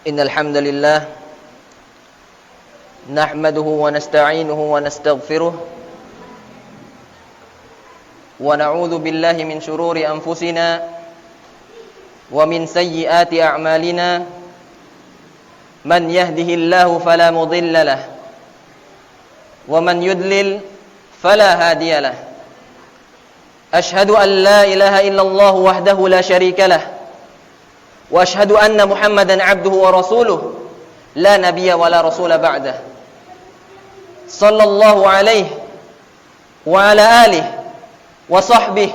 Innal hamdalillah nahmaduhu wa nasta'inuhu wa nastaghfiruh wa na'udzu billahi min shururi anfusina wa min sayyiati a'malina man yahdihillahu fala mudilla lahu wa man yudlil fala hadiya lahu ashhadu an la ilaha illallah wahdahu la syarika lahu wa ashhadu anna Muhammadan abduhu wa rasuluh la nabiyya wa la rasula ba'dah sallallahu alaihi wa ala alihi wa sahbihi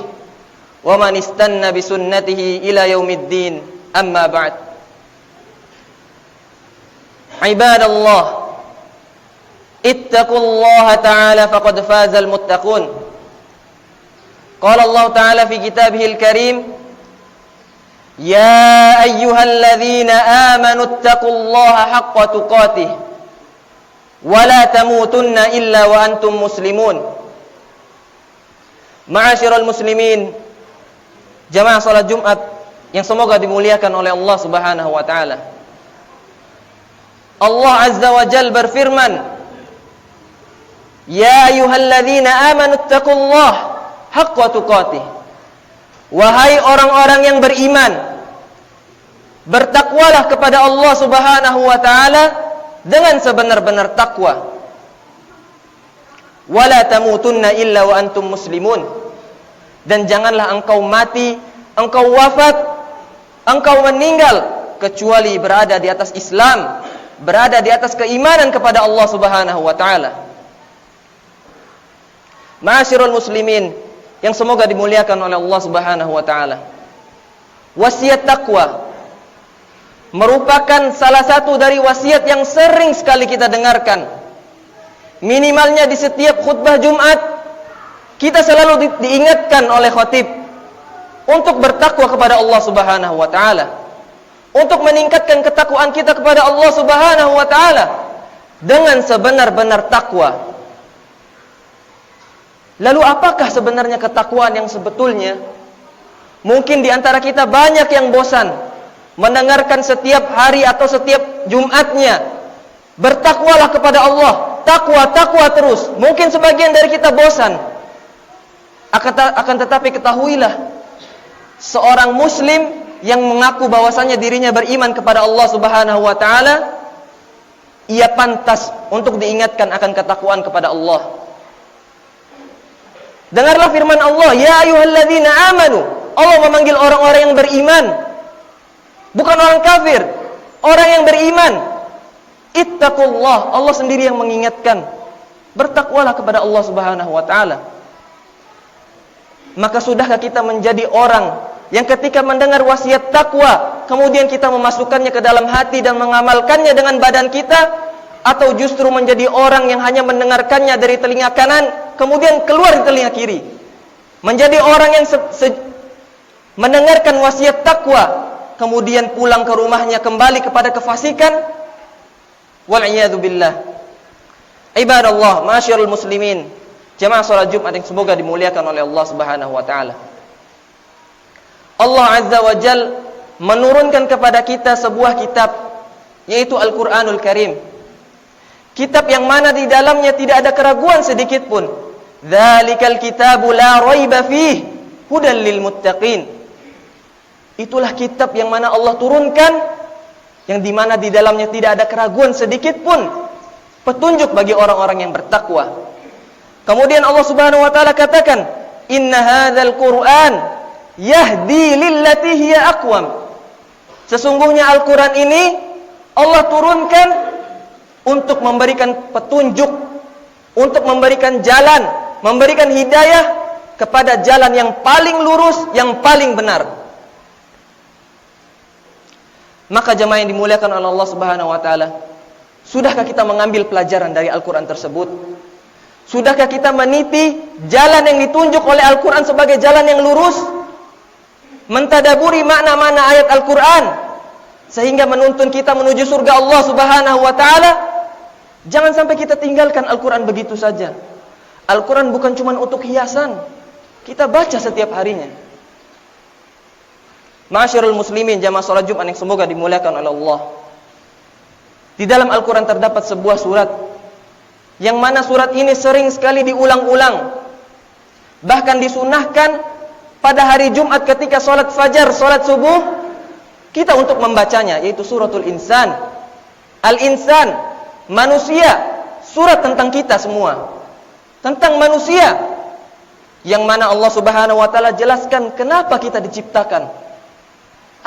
wa man istanna bi sunnatihi ila yaumiddin amma ba'd. Ibadallah ittaqullaha ta'ala faqad fazal muttaqun. Qala Allah ta'ala fi kitabihil karim Ya ayyuhalladzina amanu ittaqullaha haqqa tuqatih wa la tamutunna illa wa antum muslimun. Ma'asyiral muslimin, jamaah salat Jumat yang semoga dimuliakan oleh Allah Subhanahu wa taala. Allah Azza wa Jalla berfirman, Ya ayyuhalladzina amanu ittaqullaha haqqa tuqatih. Wahai orang-orang yang beriman, bertakwalah kepada Allah Subhanahu wa taala dengan sebenar-benar takwa. Wala tamutunna illa wa antum muslimun. Dan janganlah engkau mati, engkau wafat, engkau meninggal kecuali berada di atas Islam, berada di atas keimanan kepada Allah Subhanahu wa taala. Ma'asyiral muslimin yang semoga dimuliakan oleh Allah Subhanahu wa taala. Wasiat takwa merupakan salah satu dari wasiat yang sering sekali kita dengarkan. Minimalnya di setiap khutbah Jumat kita selalu diingatkan oleh khatib untuk bertakwa kepada Allah Subhanahu wa taala, untuk meningkatkan ketakwaan kita kepada Allah Subhanahu wa taala dengan sebenar-benar takwa. Lalu apakah sebenarnya ketakwaan yang sebetulnya? Mungkin di antara kita banyak yang bosan mendengarkan setiap hari atau setiap Jumatnya, bertakwalah kepada Allah, takwa terus. Mungkin sebagian dari kita bosan. Akan tetapi ketahuilah, seorang muslim yang mengaku bahwasanya dirinya beriman kepada Allah Subhanahu wa taala, ia pantas untuk diingatkan akan ketakwaan kepada Allah. Dengarlah firman Allah, Ya ayyuhalladzina amanu. Allah memanggil orang-orang yang beriman, bukan orang kafir, orang yang beriman. Ittaqullah, Allah sendiri yang mengingatkan, bertakwalah kepada Allah Subhanahu wa taala. Maka sudahkah kita menjadi orang yang ketika mendengar wasiat takwa kemudian kita memasukkannya ke dalam hati dan mengamalkannya dengan badan kita, atau justru menjadi orang yang hanya mendengarkannya dari telinga kanan kemudian keluar di telinga kiri, menjadi orang yang mendengarkan wasiat takwa kemudian pulang ke rumahnya kembali kepada kefasikan? Wal'iyadu billah. Ibadallah, ma'asyiral muslimin, jamaah salat Jumat yang semoga dimuliakan oleh Allah Subhanahu wa taala. Allah Azza wa Jalla menurunkan kepada kita sebuah kitab, yaitu Al-Qur'anul Karim. Kitab yang mana di dalamnya tidak ada keraguan sedikit pun. Dzalikal kitabu la raiba fihi hudal lil muttaqin. Itulah kitab yang mana Allah turunkan, yang di mana di dalamnya tidak ada keraguan sedikit pun, petunjuk bagi orang-orang yang bertakwa. Kemudian Allah Subhanahu wa taala katakan, Inna hadzal Qur'an yahdi lillati hiya aqwam. Sesungguhnya Al-Qur'an ini Allah turunkan untuk memberikan petunjuk, untuk memberikan jalan, memberikan hidayah kepada jalan yang paling lurus, yang paling benar. Maka jemaah yang dimuliakan oleh Allah Subhanahu wa taala, sudahkah kita mengambil pelajaran dari Al-Qur'an tersebut? Sudahkah kita meniti jalan yang ditunjuk oleh Al-Qur'an sebagai jalan yang lurus? Mentadaburi makna-makna ayat Al-Qur'an sehingga menuntun kita menuju surga Allah Subhanahu wa taala. Jangan sampai kita tinggalkan Al-Qur'an begitu saja. Al-Qur'an bukan cuma untuk hiasan. Kita baca setiap harinya. Ma'asyiral muslimin, jamaah salat Jumat yang semoga dimuliakan oleh Allah. Di dalam Al-Quran terdapat sebuah surat yang mana surat ini sering sekali diulang-ulang. Bahkan disunahkan pada hari Jumat ketika sholat fajar, sholat subuh, kita untuk membacanya, yaitu suratul Insan. Al-Insan, manusia, surat tentang kita semua, tentang manusia, yang mana Allah Subhanahu wa Ta'ala jelaskan kenapa kita diciptakan,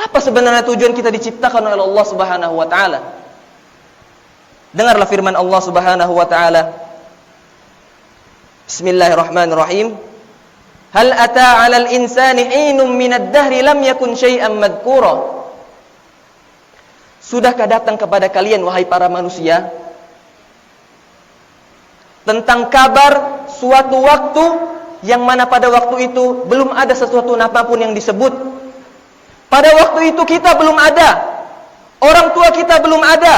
apa sebenarnya tujuan kita diciptakan oleh Allah Subhanahu wa Ta'ala. Dengarlah firman Allah Subhanahu wa Ta'ala. Bismillahirrahmanirrahim. Hal ata 'alal insani hinum minad dahri lam yakun syai'an madhkura. Sudahkah datang kepada kalian wahai para manusia tentang kabar suatu waktu yang mana pada waktu itu belum ada sesuatu apapun yang disebut. Pada waktu itu kita belum ada, orang tua kita belum ada,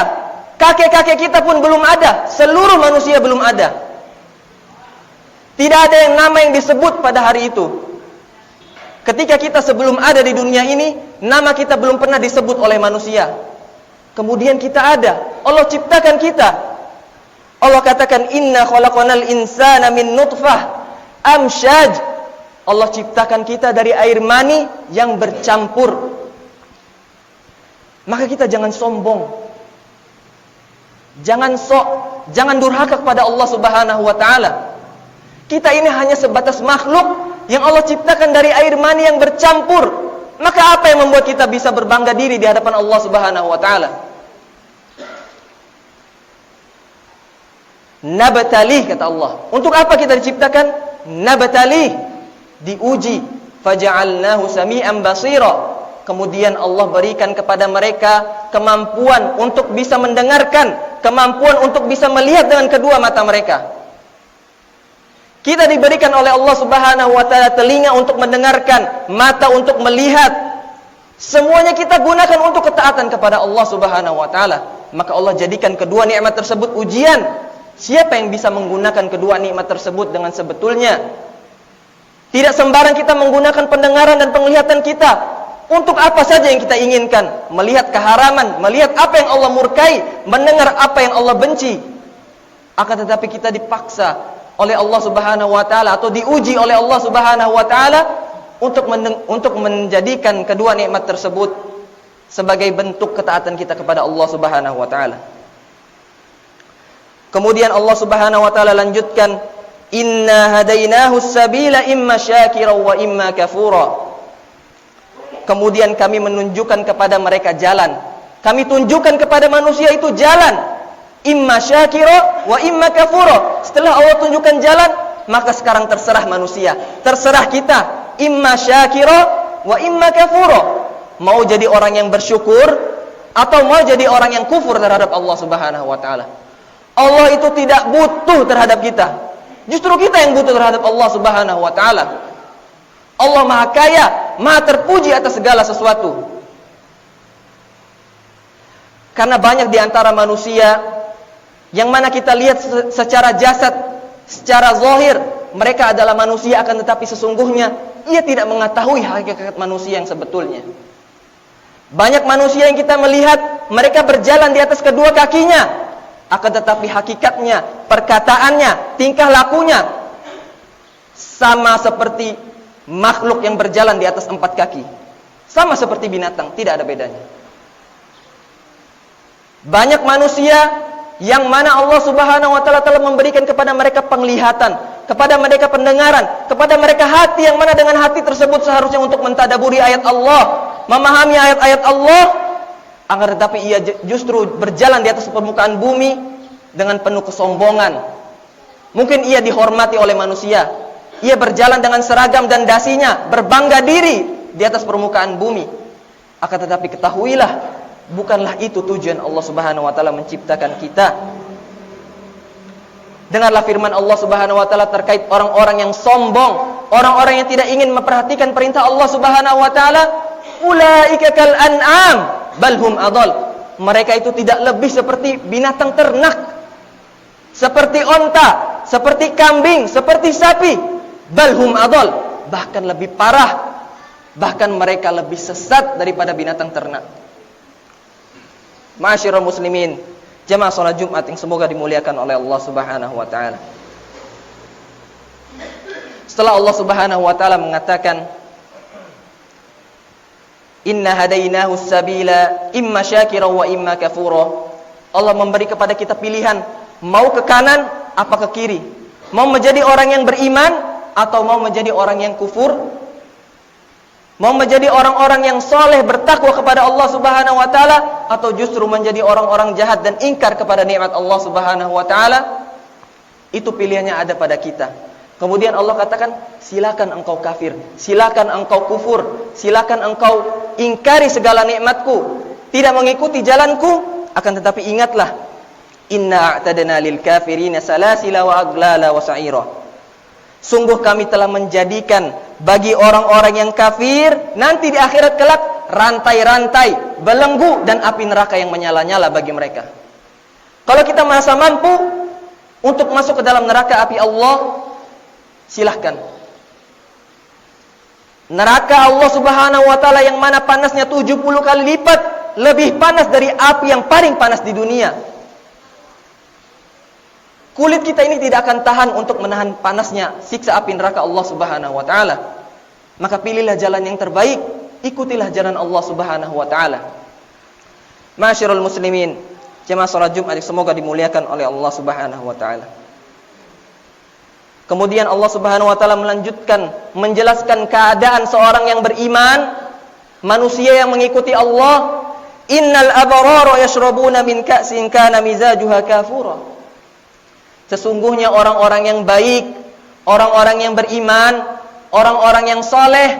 kakek-kakek kita pun belum ada, seluruh manusia belum ada. Tidak ada yang nama yang disebut pada hari itu. Ketika kita sebelum ada di dunia ini, nama kita belum pernah disebut oleh manusia. Kemudian kita ada, Allah ciptakan kita. Allah katakan inna khalaqanal insana min nutfah amsyaj. Allah ciptakan kita dari air mani yang bercampur. Maka kita jangan sombong, jangan sok, jangan durhaka kepada Allah Subhanahu wa Ta'ala. Kita ini hanya sebatas makhluk yang Allah ciptakan dari air mani yang bercampur. Maka apa yang membuat kita bisa berbangga diri di hadapan Allah Subhanahu wa Ta'ala? Nabtalih, kata Allah. Untuk apa kita diciptakan? Nabtalih, diuji. Faja'alnahu sami'an basira. Kemudian Allah berikan kepada mereka kemampuan untuk bisa mendengarkan, kemampuan untuk bisa melihat dengan kedua mata mereka. Kita diberikan oleh Allah Subhanahu wa Ta'ala telinga untuk mendengarkan, mata untuk melihat. Semuanya kita gunakan untuk ketaatan kepada Allah Subhanahu wa Ta'ala. Maka Allah jadikan kedua nikmat tersebut ujian. Siapa yang bisa menggunakan kedua nikmat tersebut dengan sebetulnya? Tidak sembarang kita menggunakan pendengaran dan penglihatan kita untuk apa saja yang kita inginkan. Melihat keharaman, melihat apa yang Allah murkai, mendengar apa yang Allah benci. Akan tetapi kita dipaksa oleh Allah Subhanahu wa Ta'ala atau diuji oleh Allah Subhanahu wa Ta'ala untuk menjadikan kedua nikmat tersebut sebagai bentuk ketaatan kita kepada Allah Subhanahu wa Ta'ala. Kemudian Allah Subhanahu wa Ta'ala lanjutkan, inna hadainahu sabila imma syakira wa imma kafura. Kemudian kami menunjukkan kepada mereka jalan. Kami tunjukkan kepada manusia itu jalan, imma syakira wa imma kafura. Setelah Allah tunjukkan jalan, maka sekarang terserah manusia, terserah kita, imma syakira wa imma kafura. Mau jadi orang yang bersyukur atau mau jadi orang yang kufur terhadap Allah Subhanahu wa Ta'ala. Allah itu tidak butuh terhadap kita. Justru kita yang butuh terhadap Allah Subhanahu wa Ta'ala. Allah Maha Kaya, Maha terpuji atas segala sesuatu. Karena banyak di antara manusia yang mana kita lihat secara jasad, secara zahir, mereka adalah manusia, akan tetapi sesungguhnya ia tidak mengetahui hakikat manusia yang sebetulnya. Banyak manusia yang kita melihat mereka berjalan di atas kedua kakinya, akan tetapi hakikatnya, perkataannya, tingkah lakunya sama seperti makhluk yang berjalan di atas 4 kaki. Sama seperti binatang, tidak ada bedanya. Banyak manusia yang mana Allah Subhanahu wa Ta'ala telah memberikan kepada mereka penglihatan, kepada mereka pendengaran, kepada mereka hati, yang mana dengan hati tersebut seharusnya untuk mentadaburi ayat Allah, memahami ayat-ayat Allah. Akan tetapi ia justru berjalan di atas permukaan bumi dengan penuh kesombongan. Mungkin ia dihormati oleh manusia, ia berjalan dengan seragam dan dasinya, berbangga diri di atas permukaan bumi. Akan tetapi ketahuilah, bukanlah itu tujuan Allah Subhanahu wa Ta'ala menciptakan kita. Dengarlah firman Allah Subhanahu wa Ta'ala terkait orang-orang yang sombong, orang-orang yang tidak ingin memperhatikan perintah Allah Subhanahu wa Ta'ala. Ulaika kal an'am balhum adall. Mereka itu tidak lebih seperti binatang ternak, seperti onta, seperti kambing, seperti sapi. Balhum adall, bahkan lebih parah, bahkan mereka lebih sesat daripada binatang ternak. Ma'asyiral muslimin, Jamaah salat Jumat yang semoga dimuliakan oleh Allah Subhanahu wa taala. Setelah Allah Subhanahu wa taala mengatakan, "Inna hadainahu sabila imma syakira wa imma kafura." Allah memberi kepada kita pilihan, mau ke kanan apa ke kiri, mau menjadi orang yang beriman atau mau menjadi orang yang kufur, mau menjadi orang-orang yang soleh bertakwa kepada Allah Subhanahu wa taala, atau justru menjadi orang-orang jahat dan ingkar kepada nikmat Allah Subhanahu wa taala. Itu pilihannya ada pada kita. Kemudian Allah katakan, silakan engkau kafir, silakan engkau kufur, silakan engkau ingkari segala nikmatku, tidak mengikuti jalanku, akan tetapi ingatlah, inna a'tadna lil kafirina salasila wa aglala wa sa'ira. Sungguh kami telah menjadikan bagi orang-orang yang kafir nanti di akhirat kelak rantai-rantai, belenggu dan api neraka yang menyala-nyala bagi mereka. Kalau kita merasa mampu untuk masuk ke dalam neraka api Allah, silahkan. Neraka Allah Subhanahu wa taala yang mana panasnya 70 kali lipat lebih panas dari api yang paling panas di dunia. Kulit kita ini tidak akan tahan untuk menahan panasnya siksa api neraka Allah Subhanahu wa taala. Maka pilihlah jalan yang terbaik, ikutilah jalan Allah Subhanahu wa taala. Ma'asyiral muslimin, jemaah salat Jumat semoga dimuliakan oleh Allah Subhanahu wa taala. Kemudian Allah Subhanahu wa taala melanjutkan menjelaskan keadaan seorang yang beriman, manusia yang mengikuti Allah. Innal abrara yashrabuna min ka'sin kana mizajuha kafura. Sesungguhnya orang-orang yang baik, orang-orang yang beriman, orang-orang yang soleh,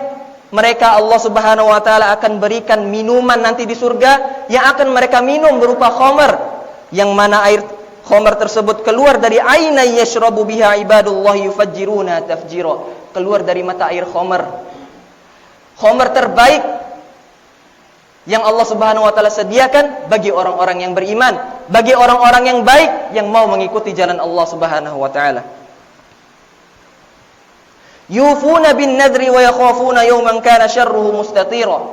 mereka Allah Subhanahu wa taala akan berikan minuman nanti di surga yang akan mereka minum berupa khamar, yang mana air khamar tersebut keluar dari aina yashrabu biha ibadullah yufajjiruna tafjira, keluar dari mata air khamar. Khamar terbaik yang Allah Subhanahu wa taala sediakan bagi orang-orang yang beriman, bagi orang-orang yang baik yang mau mengikuti jalan Allah Subhanahu wa taala. Yufuna bin nadri wa yakhafuna yawman kana syarruhu mustatira.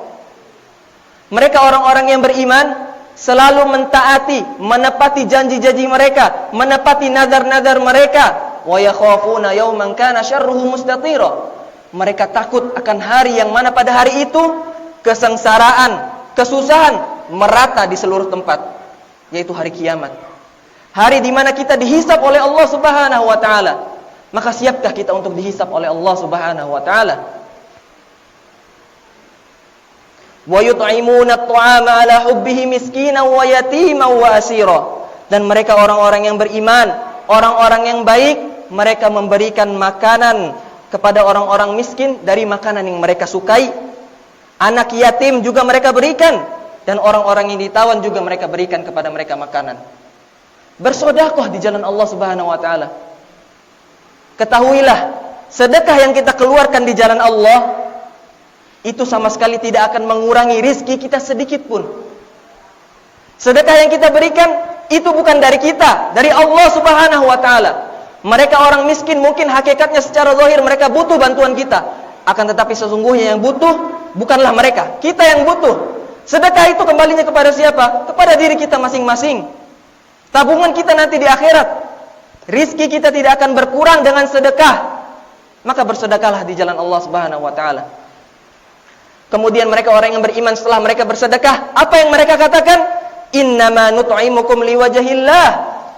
Mereka orang-orang yang beriman selalu mentaati, menepati janji-janji mereka, menepati nazar-nazar mereka. Wa yakhafuna yawman kana syarruhu mustatira. Mereka takut akan hari yang mana pada hari itu kesengsaraan, kesusahan merata di seluruh tempat, yaitu hari kiamat. Hari di mana kita dihisab oleh Allah Subhanahu wa taala. Maka siapkah kita untuk dihisab oleh Allah Subhanahu wa taala? Wa yut'imuna at-ta'ama 'ala hubbihi miskinan wa yatiman wa asira. Dan mereka orang-orang yang beriman, orang-orang yang baik, mereka memberikan makanan kepada orang-orang miskin dari makanan yang mereka sukai. Anak yatim juga mereka berikan, dan orang-orang yang ditawan juga mereka berikan kepada mereka makanan. Bersedekah di jalan Allah Subhanahu wa taala. Ketahuilah, sedekah yang kita keluarkan di jalan Allah itu sama sekali tidak akan mengurangi rizki kita sedikit pun. Sedekah yang kita berikan itu bukan dari kita, dari Allah Subhanahu wa taala. Mereka orang miskin mungkin hakikatnya secara zahir mereka butuh bantuan kita, akan tetapi sesungguhnya yang butuh bukanlah mereka, kita yang butuh. Sedekah itu kembalinya kepada siapa? Kepada diri kita masing-masing. Tabungan kita nanti di akhirat. Rizki kita tidak akan berkurang dengan sedekah. Maka bersedekahlah di jalan Allah Subhanahu wa taala. Kemudian mereka orang yang beriman setelah mereka bersedekah, apa yang mereka katakan? Innama nut'imukum liwajhillah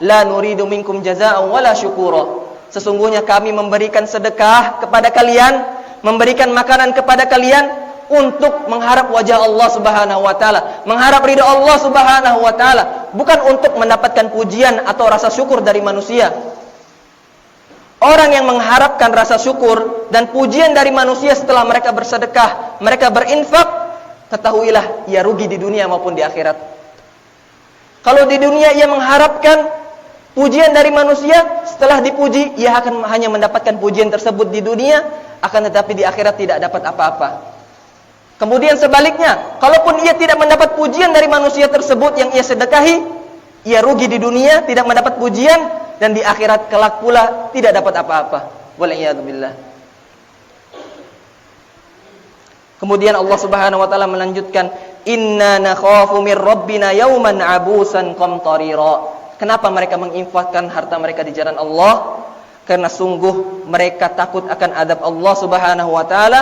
la nuridu minkum jazaa'an wala syukura. Sesungguhnya kami memberikan sedekah kepada kalian, memberikan makanan kepada kalian untuk mengharap wajah Allah Subhanahu wa taala, mengharap ridha Allah Subhanahu wa taala, bukan untuk mendapatkan pujian atau rasa syukur dari manusia. Orang yang mengharapkan rasa syukur dan pujian dari manusia setelah mereka bersedekah, mereka berinfak, ketahuilah ia rugi di dunia maupun di akhirat. Kalau di dunia ia mengharapkan pujian dari manusia, setelah dipuji ia akan hanya mendapatkan pujian tersebut di dunia, akan tetapi di akhirat tidak dapat apa-apa. Kemudian sebaliknya, kalaupun ia tidak mendapat pujian dari manusia tersebut yang ia sedekahi, ia rugi di dunia, tidak mendapat pujian, dan di akhirat kelak pula tidak dapat apa-apa. Waliyadzubillah. Kemudian Allah Subhanahu wa taala melanjutkan, Inna nakhafu min rabbina yawman abusan qamtarira. Kenapa mereka menginfakkan harta mereka di jalan Allah? Karena sungguh mereka takut akan adab Allah Subhanahu wa taala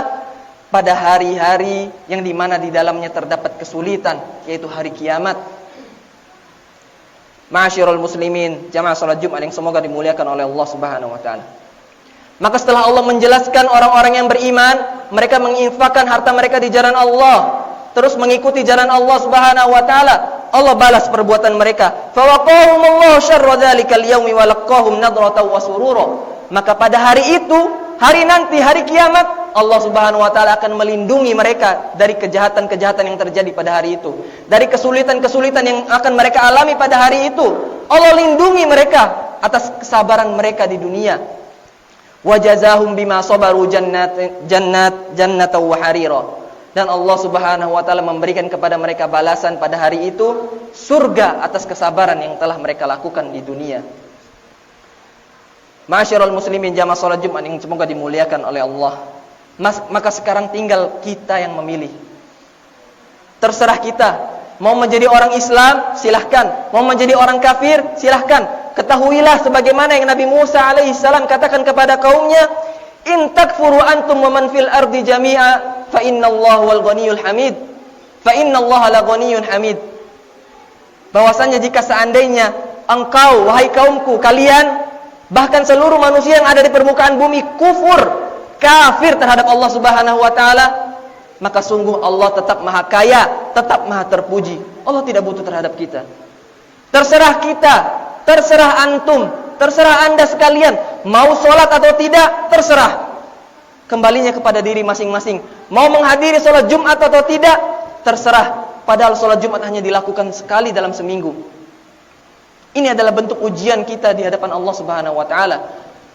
pada hari-hari yang dimana di dalamnya terdapat kesulitan, yaitu hari kiamat. Ma'asyiral muslimin, jamaah salat Jumat yang semoga dimuliakan oleh Allah Subhanahu wa taala. Maka setelah Allah menjelaskan orang-orang yang beriman, mereka menginfakkan harta mereka di jalan Allah, terus mengikuti jalan Allah Subhanahu wa taala, Allah balas perbuatan mereka. Fa waqahumullahu syarra dzalikal yaumi wa laqahum nadratan wa surura. Maka pada hari itu, hari nanti, hari kiamat, Allah Subhanahu wa taala akan melindungi mereka dari kejahatan-kejahatan yang terjadi pada hari itu, dari kesulitan-kesulitan yang akan mereka alami pada hari itu. Allah lindungi mereka atas kesabaran mereka di dunia. Wa jazahum bima sabaru jannatan wa harira. Dan Allah Subhanahu wa taala memberikan kepada mereka balasan pada hari itu surga atas kesabaran yang telah mereka lakukan di dunia. Ma'asyiral muslimin, jamaah salat Jumat yang semoga dimuliakan oleh Allah. Maka sekarang tinggal kita yang memilih. Terserah kita, mau menjadi orang Islam, silahkan. Mau menjadi orang kafir, silahkan. Ketahuilah sebagaimana yang Nabi Musa alaihissalam katakan kepada kaumnya, in takfuru antum wa man fil ardi jami'a fa innallaha wal ghaniyyul hamid. Fa innallaha la ghaniyyun hamid. Bahwasanya jika seandainya engkau, wahai kaumku, kalian, bahkan seluruh manusia yang ada di permukaan bumi kufur, kafir terhadap Allah Subhanahu wa taala, maka sungguh Allah tetap maha kaya, tetap maha terpuji. Allah tidak butuh terhadap kita. Terserah kita, terserah antum, terserah anda sekalian, mau sholat atau tidak, terserah. Kembalinya kepada diri masing-masing. Mau menghadiri sholat Jumat atau tidak, terserah. Padahal sholat Jumat hanya dilakukan sekali dalam seminggu. Ini adalah bentuk ujian kita di hadapan Allah Subhanahu wa taala.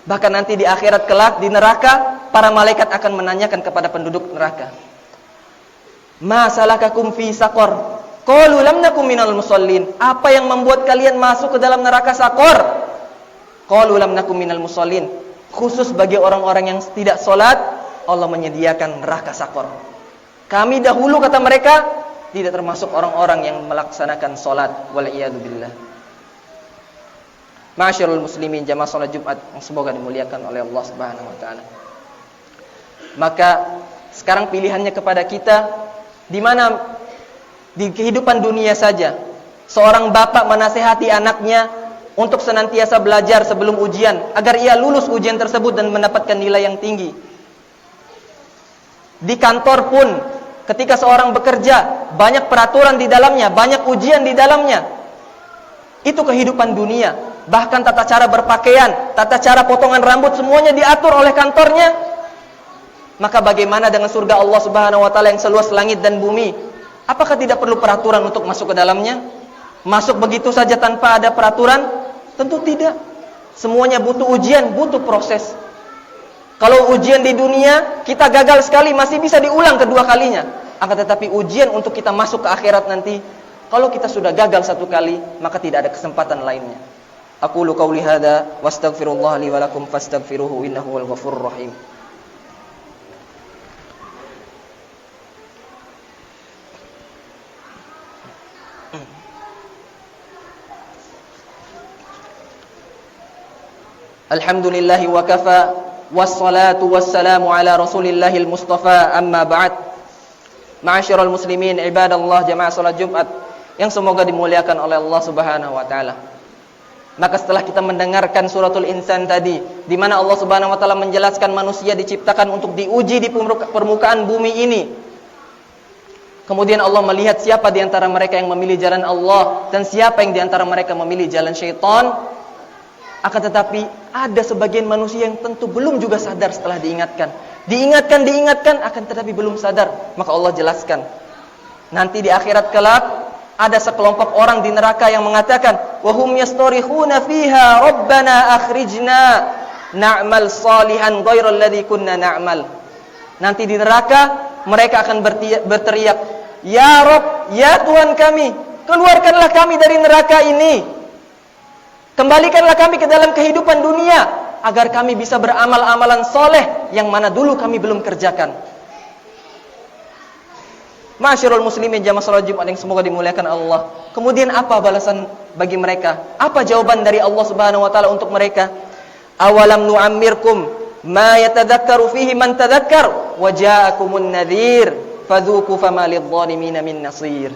Bahkan nanti di akhirat kelak, di neraka, para malaikat akan menanyakan kepada penduduk neraka, ma salakakum fi saqar? Qalu lam nakum minal musallin. Apa yang membuat kalian masuk ke dalam neraka Saqar? Qalu lam nakum minal musallin. Khusus bagi orang-orang yang tidak salat, Allah menyediakan neraka Saqar. Kami dahulu, kata mereka, tidak termasuk orang-orang yang melaksanakan salat. Wal iyadu billah. Ma'asyiral muslimin, jamaah salat Jumat yang semoga dimuliakan oleh Allah Subhanahu wa taala. Maka sekarang pilihannya kepada kita, di mana di kehidupan dunia saja seorang bapak menasihati anaknya untuk senantiasa belajar sebelum ujian agar ia lulus ujian tersebut dan mendapatkan nilai yang tinggi. Di kantor pun ketika seorang bekerja, banyak peraturan di dalamnya, banyak ujian di dalamnya. Itu kehidupan dunia. Bahkan tata cara berpakaian, tata cara potongan rambut, semuanya diatur oleh kantornya. Maka bagaimana dengan surga Allah Subhanahu wa taala yang seluas langit dan bumi? Apakah tidak perlu peraturan untuk masuk ke dalamnya? Masuk begitu saja tanpa ada peraturan? Tentu tidak. Semuanya butuh ujian, butuh proses. Kalau ujian di dunia kita gagal sekali, masih bisa diulang kedua kalinya. Akan tetapi ujian untuk kita masuk ke akhirat nanti, kalau kita sudah gagal satu kali, maka tidak ada kesempatan lainnya. Aqulu qauli hadza wastaghfirullah li wa lakum fastaghfiruhu innahu wal ghafurur rahim. Alhamdulillahi wa kafa wassalatu wassalamu ala rasulillahil mustafa amma ba'd. Ma'asyiral muslimin, ibadallah, jamaah salat Jumat yang semoga dimuliakan oleh Allah Subhanahu wa taala. Maka setelah kita mendengarkan suratul insan tadi, di mana Allah Subhanahu wa taala menjelaskan manusia diciptakan untuk diuji di permukaan bumi ini. Kemudian Allah melihat siapa di antara mereka yang memilih jalan Allah dan siapa yang di antara mereka memilih jalan syaitan. Akan tetapi ada sebagian manusia yang tentu belum juga sadar setelah diingatkan. Diingatkan, akan tetapi belum sadar. Maka Allah jelaskan, nanti di akhirat kelak ada sekelompok orang di neraka yang mengatakan, wa hum yastarihuna fiha rabbana akhrijna na'mal salihan ghairal ladzi kunna na'mal. Nanti di neraka mereka akan berteriak, ya Rabb, ya Tuhan kami, keluarkanlah kami dari neraka ini. Kembalikanlah kami ke dalam kehidupan dunia agar kami bisa beramal amalan soleh yang mana dulu kami belum kerjakan. Ma'asyiral muslimin jamaah salat Jumat yang semoga dimuliakan Allah. Kemudian apa balasan bagi mereka? Apa jawaban dari Allah Subhanahu wa taala untuk mereka? Awalam nu'ammirkum ma yatadhakkaru fihi man tadhakkar wa ja'akumun nadhir fadzuqu fama lidh-dhalimin min nasir.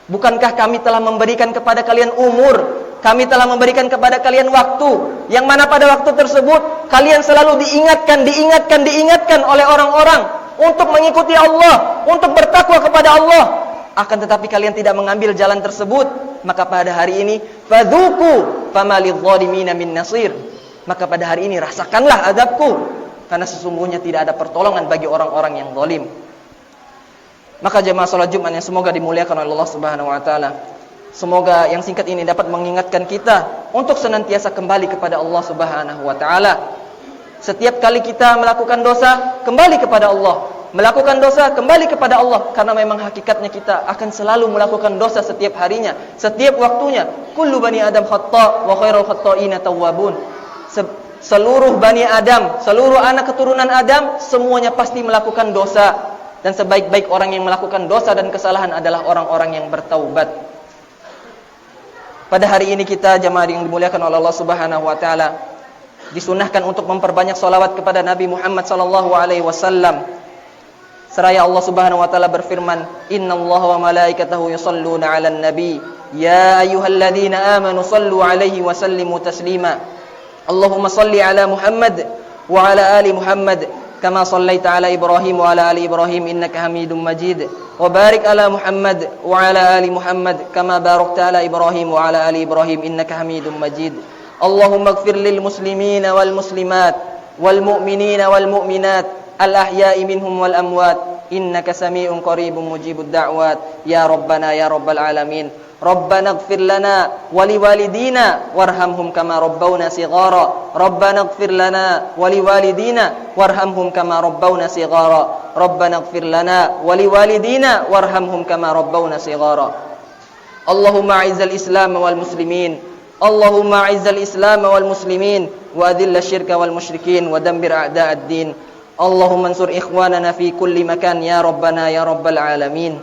Bukankah kami telah memberikan kepada kalian umur, kami telah memberikan kepada kalian waktu, yang mana pada waktu tersebut kalian selalu diingatkan oleh orang-orang untuk mengikuti Allah, untuk bertakwa kepada Allah. Akan tetapi kalian tidak mengambil jalan tersebut, maka pada hari ini fadzuqu fama lidh-dhalimin min nasir. Maka pada hari ini rasakanlah azabku, karena sesungguhnya tidak ada pertolongan bagi orang-orang yang zalim. Maka jemaah salat Jumat yang semoga dimuliakan oleh Allah Subhanahu wa taala, semoga yang singkat ini dapat mengingatkan kita untuk senantiasa kembali kepada Allah Subhanahu wa taala. Setiap kali kita melakukan dosa, kembali kepada Allah. Melakukan dosa, kembali kepada Allah. Karena memang hakikatnya kita akan selalu melakukan dosa setiap harinya, setiap waktunya. Kullu bani Adam khata' wa khairul khata'ina tawwabun. Seluruh bani Adam, seluruh anak keturunan Adam, semuanya pasti melakukan dosa. Dan sebaik-baik orang yang melakukan dosa dan kesalahan adalah orang-orang yang bertaubat. Pada hari ini kita jemaah yang dimuliakan oleh Allah Subhanahu wa taala, disunahkan untuk memperbanyak salawat kepada Nabi Muhammad sallallahu alaihi wasallam. Seraya Allah Subhanahu wa taala berfirman, "Innallaha wa malaikatahu yusholluna 'alan nabi, ya ayyuhalladzina amanu shallu 'alaihi wa sallimu taslima. Allahumma shalli 'ala Muhammad wa 'ala ali Muhammad kama shallaita 'ala Ibrahim wa 'ala ali Ibrahim innaka Hamidum Majid. Wa barik 'ala Muhammad wa 'ala ali Muhammad kama barakta 'ala Ibrahim wa 'ala ali Ibrahim innaka Hamidum Majid. Allahumma ighfir lil muslimina wal muslimat wal mu'minina wal mu'minat al ahya'i minhum wal amwat innaka sami'un qaribun mujibud da'wat ya rabbana ya rabbal alamin. Rabbana ighfir lana wa liwalidina warhamhum kama rabbawna shighara. Rabbana ighfir lana wa liwalidina warhamhum kama rabbawna shighara. Rabbana ighfir lana wa liwalidina warhamhum kama rabbawna shighara. Allahumma a'izzal islam wal muslimin. Allahumma a'izzal islam wal muslimin wa adhil syirka wal musyrikin wa dammir a'da'ad din. Allahumma ansur ikhwanana fi kulli makan ya rabbana ya rabbal alamin.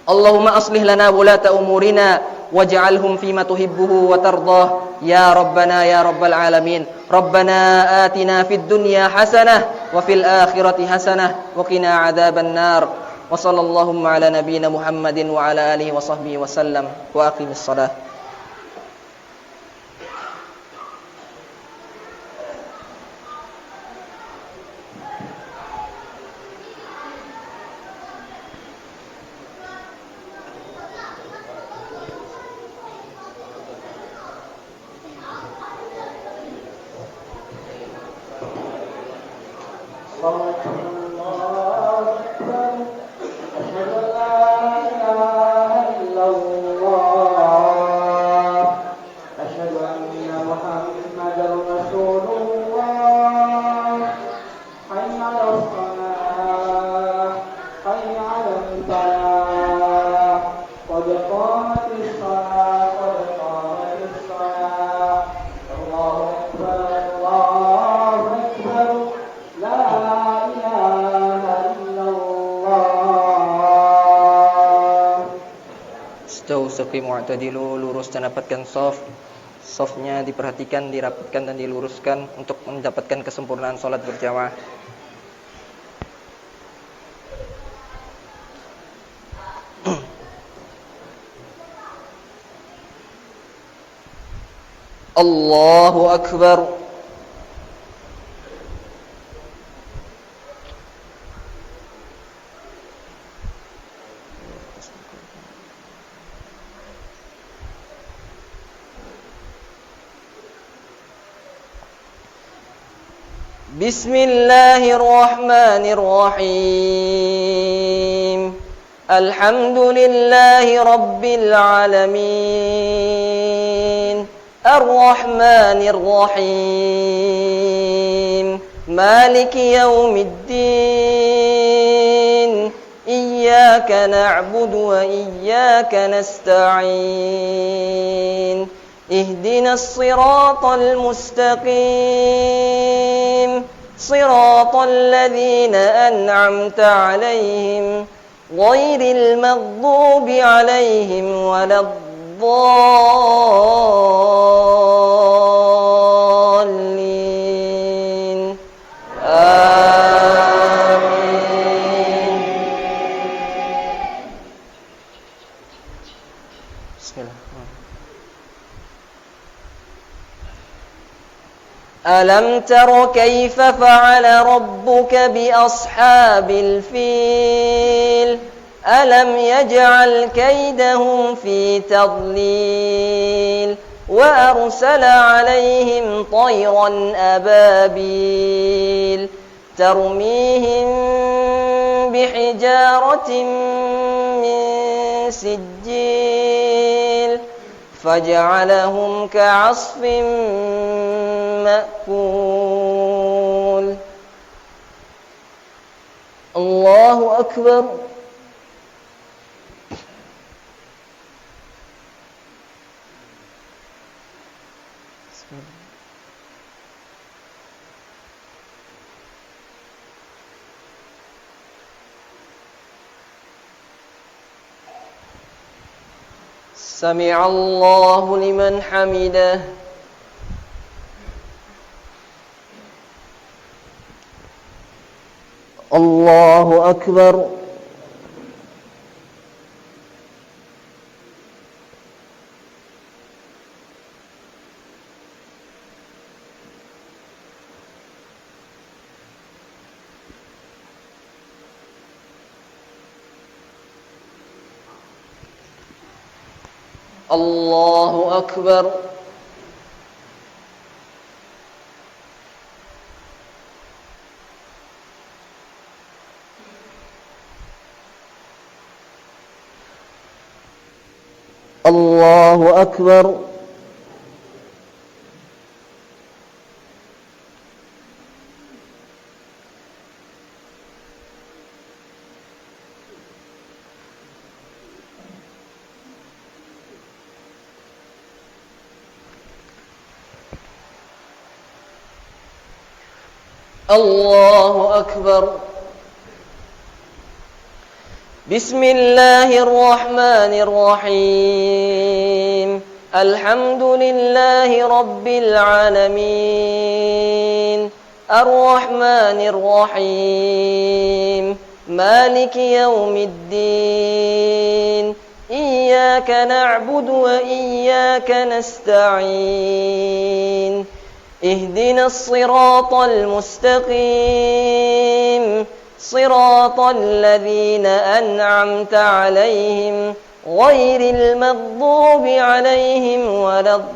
Allahumma aslih lana wulata umurina waj'alhum fima tuhibbuhu wa tardah ya rabbana ya rabbal alamin. Rabbana atina fid dunya hasanah wa fil akhirati hasanah wa qina adzaban nar. Wa sallallahu ala nabiyyina Muhammadin wa ala alihi wa sahbihi wa sallam wa aqimis shalah. Mu'tadilu, lurus dan dapatkan softnya diperhatikan, dirapatkan dan diluruskan untuk mendapatkan kesempurnaan salat berjamaah. Allahu akbar. Bismillahirrahmanirrahim. Alhamdulillahi rabbil alamin. Ar-Rahmanir Rahim. Maliki yaumiddin. Iyyaka na'budu wa iyyaka nasta'in. Ihdinas siratal mustaqim. Siratal ladzina an'amta 'alaihim غير المغضوب عليهم ولا الضالين آمين. بسم الله. ألم تر كيف فعل ربك بأصحاب الفيل ألم يجعل كيدهم في تضليل وأرسل عليهم طيرا أبابيل ترميهم بحجارة من سجيل فجعلهم كعصف مأكول. الله أكبر. سمع الله لمن حمده. الله أكبر. الله أكبر. الله أكبر. الله أكبر. بسم الله الرحمن الرحيم الحمد لله رب العالمين الرحمن الرحيم مالك يوم الدين إياك نعبد وإياك نستعين اهدنا الصراط المستقيم صراط الذين أنعمت عليهم غير المغضوب عليهم ولا الضالين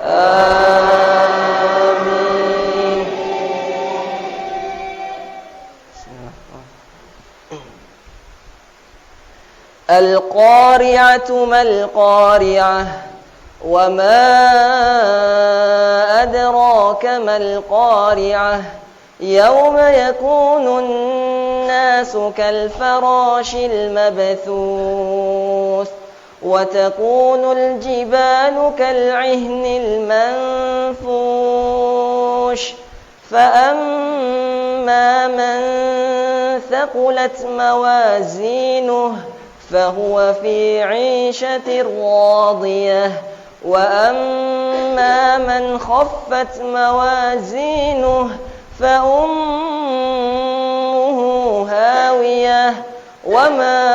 آمين. القارعة ما القارعة وما أدراك ما القارعة يوم يكون الناس كالفراش المبثوث وتكون الجبال كالعهن المنفوش فأما من ثقلت موازينه فهو في عيشة راضية وأما من خفت موازينه فأمه هاوية وما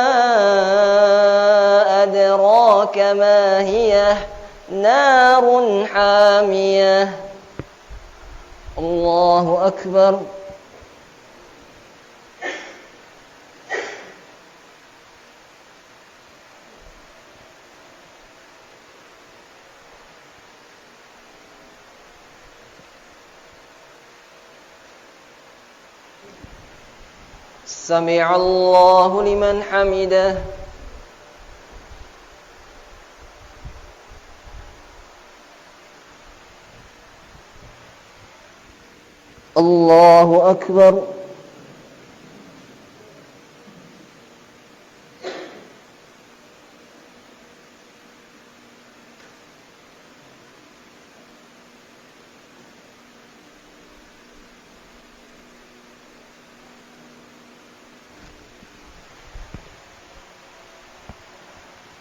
أدراك ما هي نار حامية. الله أكبر. سمع الله لمن حمده. الله أكبر.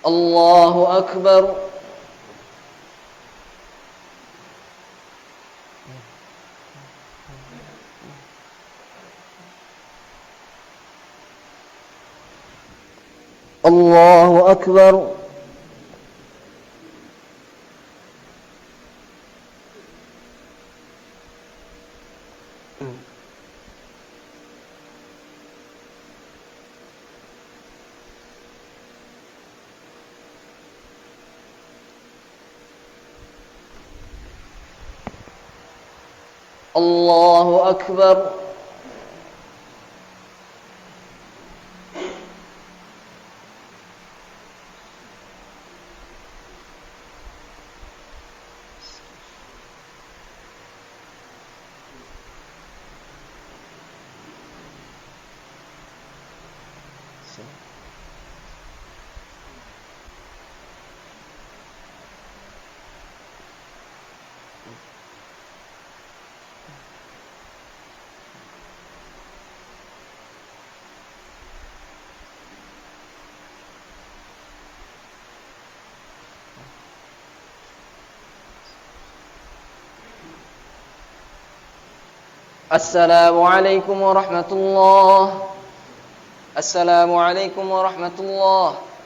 Allahu Akbar. Allahu Akbar. Allahu Akbar. Assalamualaikum warahmatullahi wabarakatuh. Assalamualaikum warahmatullahi